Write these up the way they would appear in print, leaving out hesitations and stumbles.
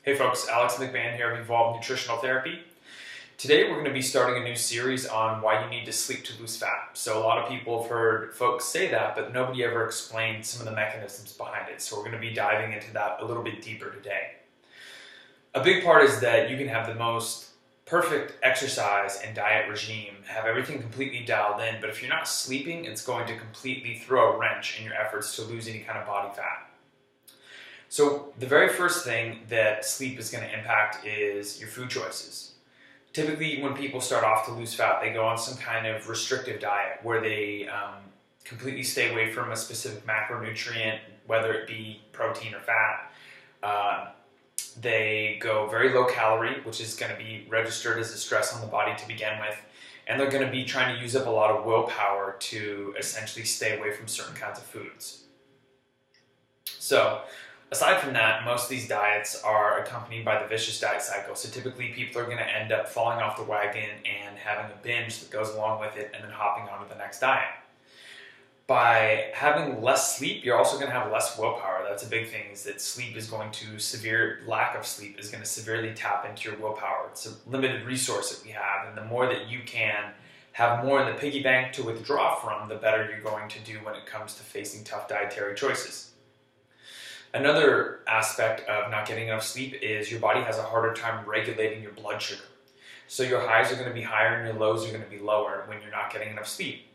Hey folks, Alex McMahon here of Evolve Nutritional Therapy. Today we're going to be starting a new series on why you need to sleep to lose fat. So a lot of people have heard folks say that, but nobody ever explained some of the mechanisms behind it. So we're going to be diving into that a little bit deeper today. A big part is that you can have the most perfect exercise and diet regime, have everything completely dialed in, but if you're not sleeping, it's going to completely throw a wrench in your efforts to lose any kind of body fat. So the very first thing that sleep is going to impact is your food choices. Typically, when people start off to lose fat, they go on some kind of restrictive diet where they completely stay away from a specific macronutrient, whether it be protein or fat. They go very low calorie, which is going to be registered as a stress on the body to begin with. And they're going to be trying to use up a lot of willpower to essentially stay away from certain kinds of foods. So, aside from that, most of these diets are accompanied by the vicious diet cycle. So typically people are going to end up falling off the wagon and having a binge that goes along with it and then hopping on to the next diet. By having less sleep, you're also going to have less willpower. That's a big thing, is that lack of sleep is going to severely tap into your willpower. It's a limited resource that we have, and the more that you can have more in the piggy bank to withdraw from, the better you're going to do when it comes to facing tough dietary choices. Another aspect of not getting enough sleep is your body has a harder time regulating your blood sugar. So your highs are going to be higher and your lows are going to be lower when you're not getting enough sleep.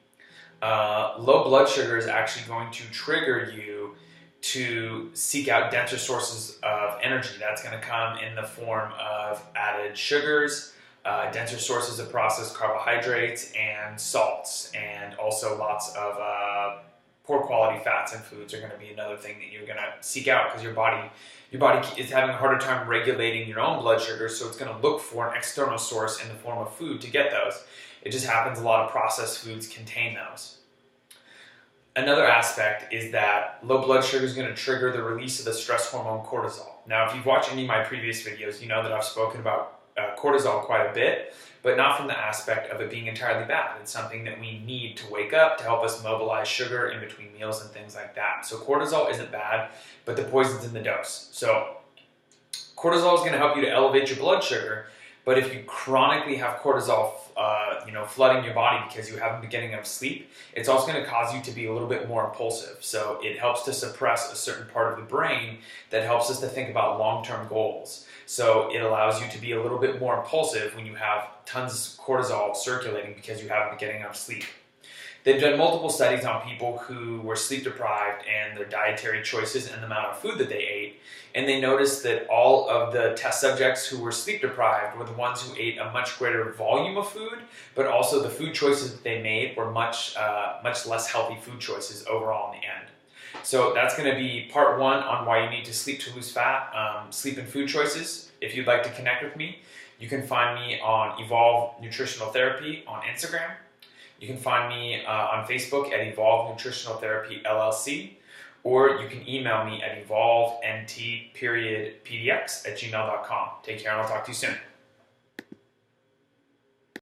Low blood sugar is actually going to trigger you to seek out denser sources of energy. That's going to come in the form of added sugars, denser sources of processed carbohydrates and salts, and also lots of poor quality fats and foods are going to be another thing that you're going to seek out, because your body is having a harder time regulating your own blood sugar, so it's going to look for an external source in the form of food to get those. It just happens a lot of processed foods contain those. Another aspect is that low blood sugar is going to trigger the release of the stress hormone cortisol. Now, if you've watched any of my previous videos, you know that I've spoken about cortisol quite a bit, but not from the aspect of it being entirely bad. It's something that we need to wake up to help us mobilize sugar in between meals and things like that. So cortisol isn't bad, but the poison's in the dose. So cortisol is going to help you to elevate your blood sugar, but if you chronically have cortisol flooding your body because you haven't been getting enough sleep, it's also going to cause you to be a little bit more impulsive. So it helps to suppress a certain part of the brain that helps us to think about long-term goals. So it allows you to be a little bit more impulsive when you have tons of cortisol circulating because you haven't been getting enough sleep. They've done multiple studies on people who were sleep deprived and their dietary choices and the amount of food that they ate, and they noticed that all of the test subjects who were sleep deprived were the ones who ate a much greater volume of food, but also the food choices that they made were much less healthy food choices overall in the end. So that's going to be part one on why you need to sleep to lose fat, sleep and food choices. If you'd like to connect with me, you can find me on Evolve Nutritional Therapy on Instagram. You can find me on Facebook at Evolve Nutritional Therapy LLC, or you can email me at evolvent.pdx@gmail.com. Take care, and I'll talk to you soon.